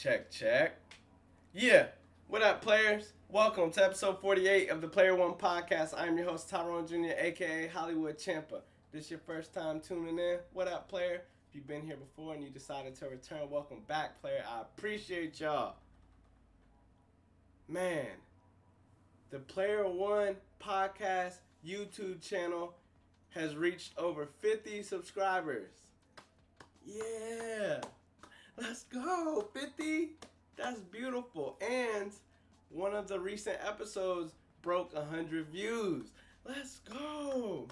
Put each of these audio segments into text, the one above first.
Check, check. Yeah. What up, players? Welcome to episode 48 of the Player One Podcast. I'm your host, Tyrone Jr., aka Hollywood Champa. This your first time tuning in? What up, player? If you've been here before and you decided to return, welcome back, player. I appreciate y'all. Man, the Player One Podcast YouTube channel has reached over 50 subscribers. Yeah. Let's go, 50. That's beautiful. And one of the recent episodes broke 100 views. Let's go.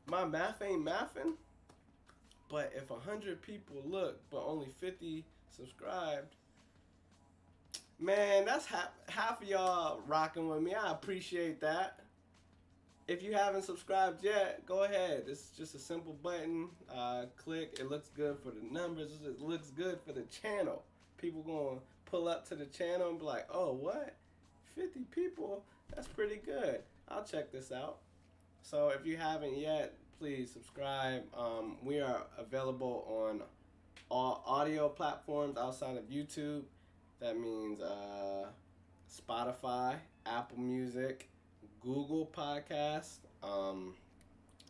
My math ain't mathing, but if 100 people look, but only 50 subscribed, man, that's half of y'all rocking with me. I appreciate that. If you haven't subscribed yet, go ahead. It's just a simple button. Click. It looks good for the numbers. It looks good for the channel. People going to pull up to the channel and be like, oh, what? 50 people? That's pretty good. I'll check this out. So if you haven't yet, please subscribe. We are available on all audio platforms outside of YouTube. That means Spotify, Apple Music, Google Podcast,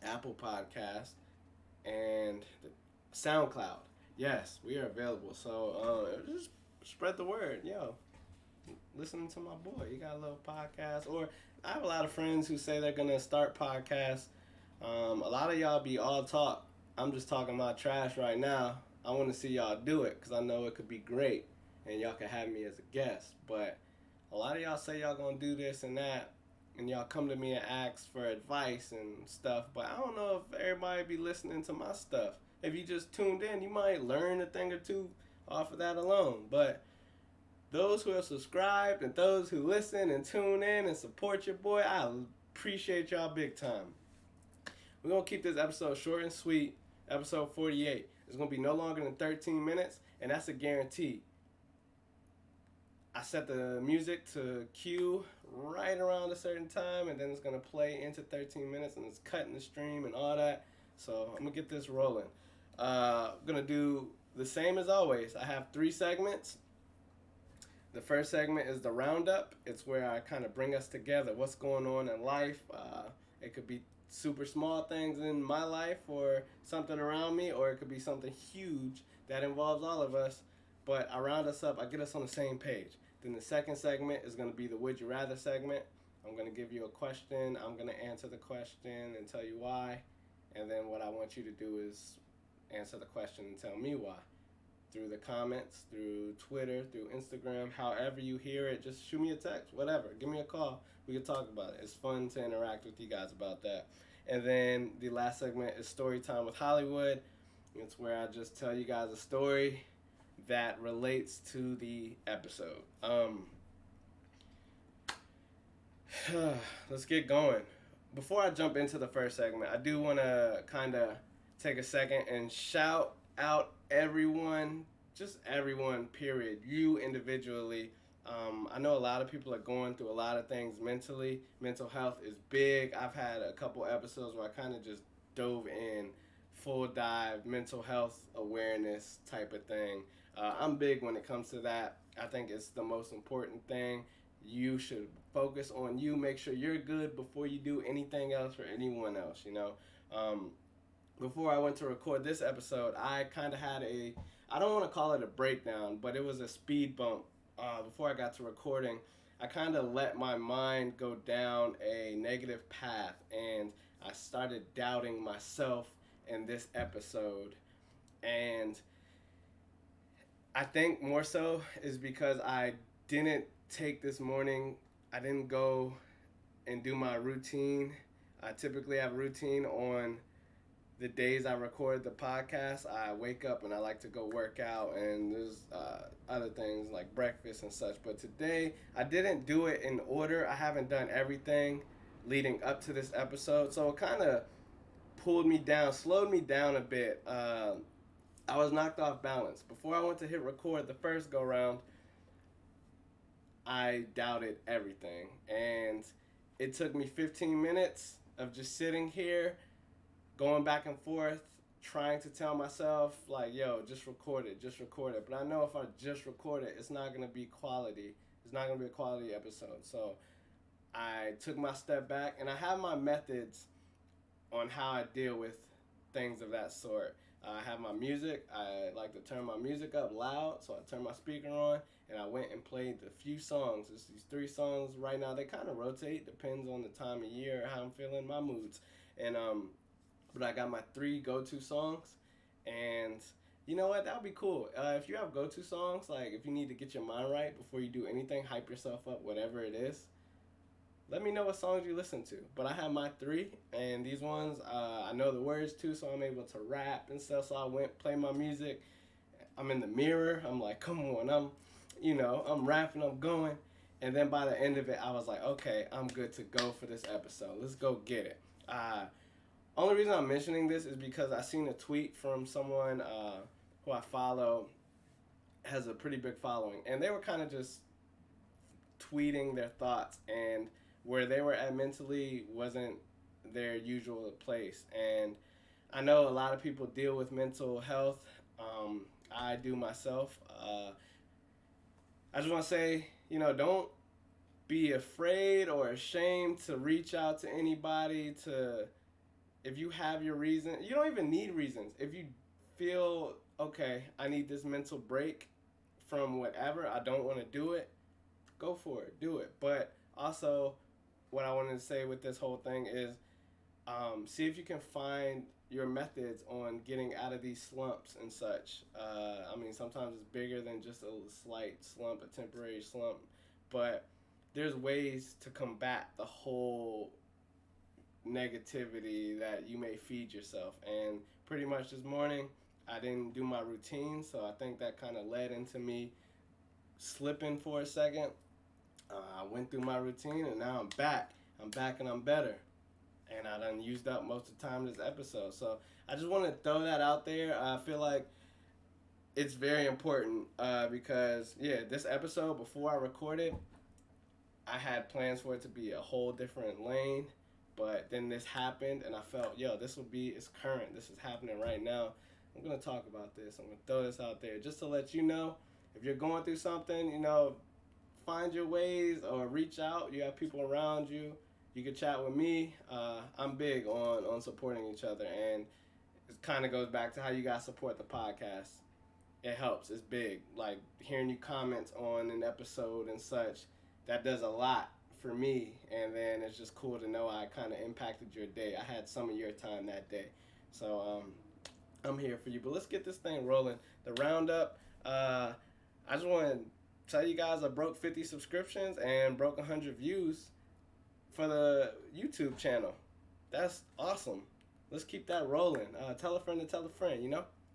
Apple Podcast, and SoundCloud. Yes, we are available. So just spread the word. Yo, listening to my boy. He got a little podcast. Or I have a lot of friends who say they're going to start podcasts. A lot of y'all be all talk. I'm just talking about trash right now. I want to see y'all do it because I know it could be great. And y'all can have me as a guest. But a lot of y'all say y'all going to do this and that. And y'all come to me and ask for advice and stuff, but I don't know if everybody be listening to my stuff. If you just tuned in, you might learn a thing or two off of that alone. But those who have subscribed and those who listen and tune in and support your boy, I appreciate y'all big time. We're going to keep this episode short and sweet, episode 48. It's going to be no longer than 13 minutes, and that's a guarantee. I set the music to cue right around a certain time, and then it's going to play into 13 minutes, and it's cutting the stream and all that. So I'm going to get this rolling. I'm going to do the same as always. I have 3 segments. The first segment is the roundup. It's where I kind of bring us together. What's going on in life? It could be super small things in my life or something around me, or it could be something huge that involves all of us. But I round us up. I get us on the same page. Then the second segment is going to be the Would You Rather segment. I'm going to give you a question. I'm going to answer the question and tell you why. And then what I want you to do is answer the question and tell me why. Through the comments, through Twitter, through Instagram, however you hear it, just shoot me a text, whatever. Give me a call. We can talk about it. It's fun to interact with you guys about that. And then the last segment is Storytime with Hollywood. It's where I just tell you guys a story that relates to the episode. Let's get going. Before I jump into the first segment, I do want to kind of take a second and shout out everyone, just everyone, period. You individually. I know a lot of people are going through a lot of things mentally. Mental health is big. I've had a couple episodes where I kind of just dove in, full dive, mental health awareness type of thing. I'm big when it comes to that. I think it's the most important thing. You should focus on you. Make sure you're good before you do anything else for anyone else, you know. Before I went to record this episode, I kind of had I don't want to call it a breakdown, but it was a speed bump. Before I got to recording, I kind of let my mind go down a negative path, and I started doubting myself in this episode. And I think more so is because I didn't take this morning. I didn't go and do my routine. I typically have a routine on the days I record the podcast. I wake up and I like to go work out, and there's other things like breakfast and such. But today, I didn't do it in order. I haven't done everything leading up to this episode. So it kind of pulled me down, slowed me down a bit. I was knocked off balance. Before I went to hit record the first go round, I doubted everything. And it took me 15 minutes of just sitting here, going back and forth, trying to tell myself like, yo, just record it, just record it. But I know if I just record it, it's not gonna be quality. It's not gonna be a quality episode. So I took my step back, and I have my methods on how I deal with things of that sort. I have my music. I like to turn my music up loud, so I turn my speaker on, and I went and played a few songs. It's these 3 songs right now. They kind of rotate, depends on the time of year, how I'm feeling, my moods, and but I got my 3 go-to songs, and you know what? That would be cool. If you have go-to songs, like if you need to get your mind right before you do anything, hype yourself up, whatever it is, let me know what songs you listen to. But I have my 3, and these ones, I know the words too, so I'm able to rap and stuff. So I went, play my music. I'm in the mirror. I'm like, come on, I'm rapping, I'm going. And then by the end of it, I was like, okay, I'm good to go for this episode. Let's go get it. Only reason I'm mentioning this is because I seen a tweet from someone who I follow, has a pretty big following, and they were kind of just tweeting their thoughts, and where they were at mentally wasn't their usual place. And I know a lot of people deal with mental health. I do myself. I just want to say, don't be afraid or ashamed to reach out to anybody. If you have your reason, you don't even need reasons. If you feel, okay, I need this mental break from whatever, I don't want to do it, go for it, do it. But also, what I wanted to say with this whole thing is, see if you can find your methods on getting out of these slumps and such. Sometimes it's bigger than just a slight slump, a temporary slump, but there's ways to combat the whole negativity that you may feed yourself. And pretty much this morning, I didn't do my routine, so I think that kind of led into me slipping for a second. I went through my routine, and now I'm back. I'm back, and I'm better. And I done used up most of the time this episode. So I just want to throw that out there. I feel like it's very important because, this episode, before I recorded, I had plans for it to be a whole different lane. But then this happened, and I felt, it's current. This is happening right now. I'm going to talk about this. I'm going to throw this out there just to let you know, if you're going through something, find your ways or reach out. You have people around you. You can chat with me. I'm big on supporting each other, and it kind of goes back to how you guys support the podcast. It helps. It's big. Like hearing you comments on an episode and such, that does a lot for me. And then it's just cool to know I kind of impacted your day. I had some of your time that day. So I'm here for you. But let's get this thing rolling. The roundup. I just want to tell you guys I broke 50 subscriptions and broke 100 views for the YouTube channel. That's awesome. Let's keep that rolling. Tell a friend to tell a friend,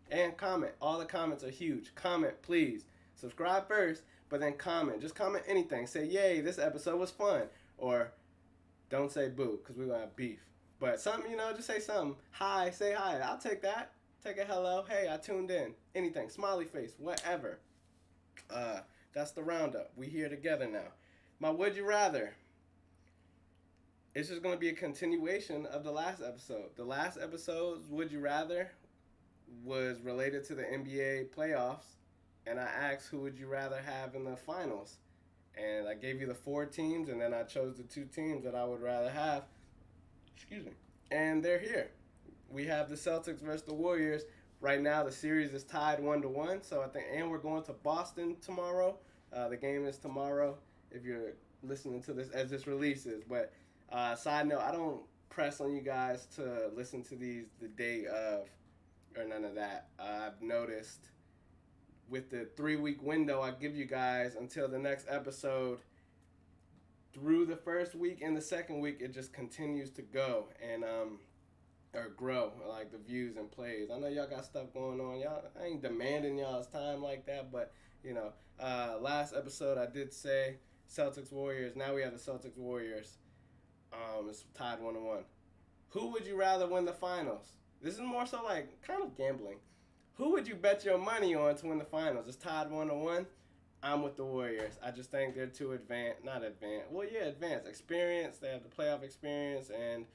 And comment. All the comments are huge. Comment, please. Subscribe first, but then comment. Just comment anything. Say, yay, this episode was fun. Or don't say boo, because we're going to have beef. But something, just say something. Hi, say hi. I'll take that. Take a hello. Hey, I tuned in. Anything. Smiley face. Whatever. That's the roundup. We here together now. My Would You Rather. It's just going to be a continuation of the last episode. The last episode's Would You Rather was related to the NBA playoffs, and I asked who would you rather have in the finals. And I gave you the 4 teams, and then I chose the 2 teams that I would rather have. Excuse me. And they're here. We have the Celtics versus the Warriors. Right now, the series is tied 1-1. So and we're going to Boston tomorrow. The game is tomorrow if you're listening to this as this releases. But side note, I don't press on you guys to listen to these the day of or none of that. I've noticed with the 3-week window I give you guys until the next episode, through the first week and the second week, it just continues to go and or grow, like the views and plays. I know y'all got stuff going on. I ain't demanding y'all's time like that, but last episode I did say Celtics Warriors. Now we have the Celtics Warriors. It's tied 1-1. Who would you rather win the finals? This is more so like kind of gambling. Who would you bet your money on to win the finals? It's tied 1-1. I'm with the Warriors. I just think they're too advanced. Not advanced. Well, yeah, advanced. Experience. They have the playoff experience, and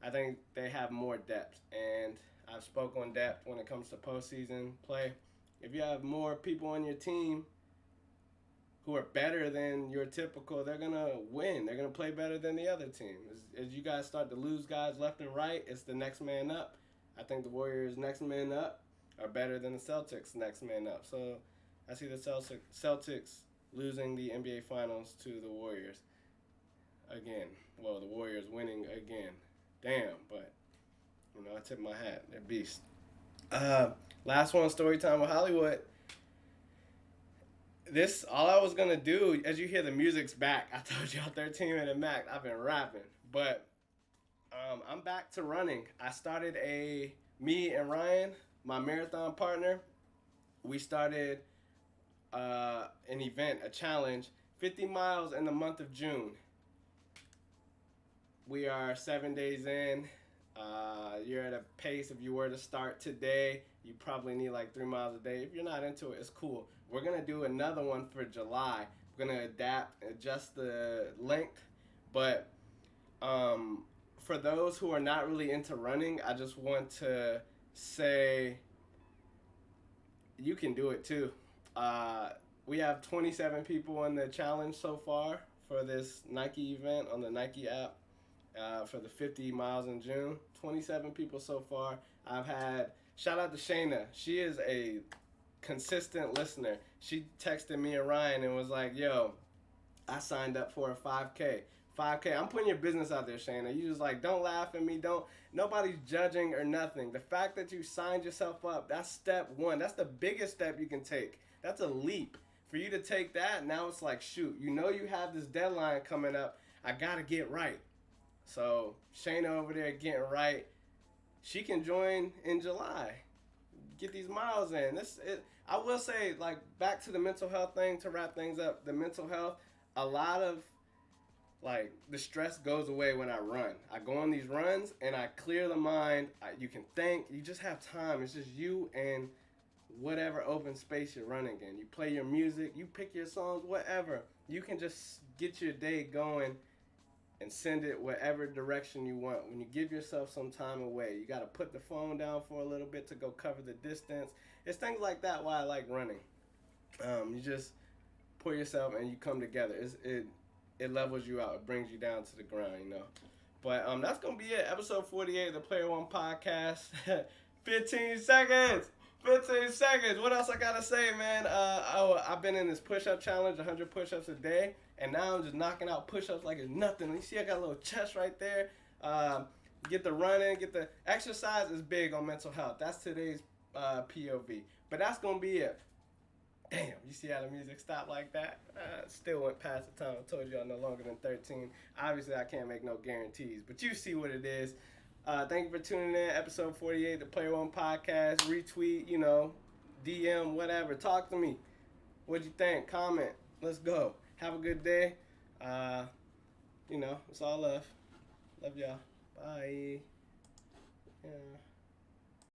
I think they have more depth. And I've spoke on depth when it comes to postseason play. If you have more people on your team who are better than your typical, they're gonna win. They're gonna play better than the other team. As you guys start to lose guys left and right, it's the next man up. I think the Warriors' next man up are better than the Celtics' next man up. So I see the Celtics losing the NBA Finals to the Warriors again. Well, the Warriors winning again. Damn, but I tip my hat. They're beasts. Last one, story time with Hollywood. This all I was gonna do. As you hear, the music's back. I told y'all 13-minute Mac. I've been rapping, but I'm back to running. I started me and Ryan, my marathon partner. We started an event, a challenge, 50 miles in the month of June. We are 7 days in. You're at a pace, if you were to start today, you probably need like 3 miles a day. If you're not into it, it's cool. We're going to do another one for July. We're going to adjust the length. But for those who are not really into running, I just want to say you can do it too. We have 27 people in the challenge so far for this Nike event on the Nike app. For the 50 miles in June. 27 people so far. Shout out to Shayna. She is a consistent listener. She texted me and Ryan and was like, yo, I signed up for a 5K. 5K. I'm putting your business out there, Shayna. You just like, don't laugh at me. Nobody's judging or nothing. The fact that you signed yourself up, that's step one. That's the biggest step you can take. That's a leap. For you to take that, now it's like, shoot, you have this deadline coming up. I got to get right. So Shayna over there getting right. She can join in July. Get these miles in. I will say, like, back to the mental health thing to wrap things up. The mental health, a lot of like the stress goes away when I run. I go on these runs and I clear the mind. You can think. You just have time. It's just you and whatever open space you're running in. You play your music. You pick your songs. Whatever. You can just get your day going and send it whatever direction you want. When you give yourself some time away, you got to put the phone down for a little bit to go cover the distance. It's things like that why I like running. You just put yourself and you come together. It levels you out. It brings you down to the ground, But that's going to be it. Episode 48 of the Player One Podcast. 15 seconds. 15 seconds. What else I got to say, man? I've been in this push-up challenge, 100 push-ups a day. And now I'm just knocking out push-ups like it's nothing. You see I got a little chest right there. Get the running, get the exercise is big on mental health. That's today's POV. But that's going to be it. Damn, you see how the music stopped like that? Still went past the time. I told y'all no longer than 13. Obviously, I can't make no guarantees. But you see what it is. Thank you for tuning in. Episode 48, the Player One Podcast. Retweet, DM, whatever. Talk to me. What'd you think? Comment. Let's go. Have a good day. It's all love. Love y'all. Bye. Yeah.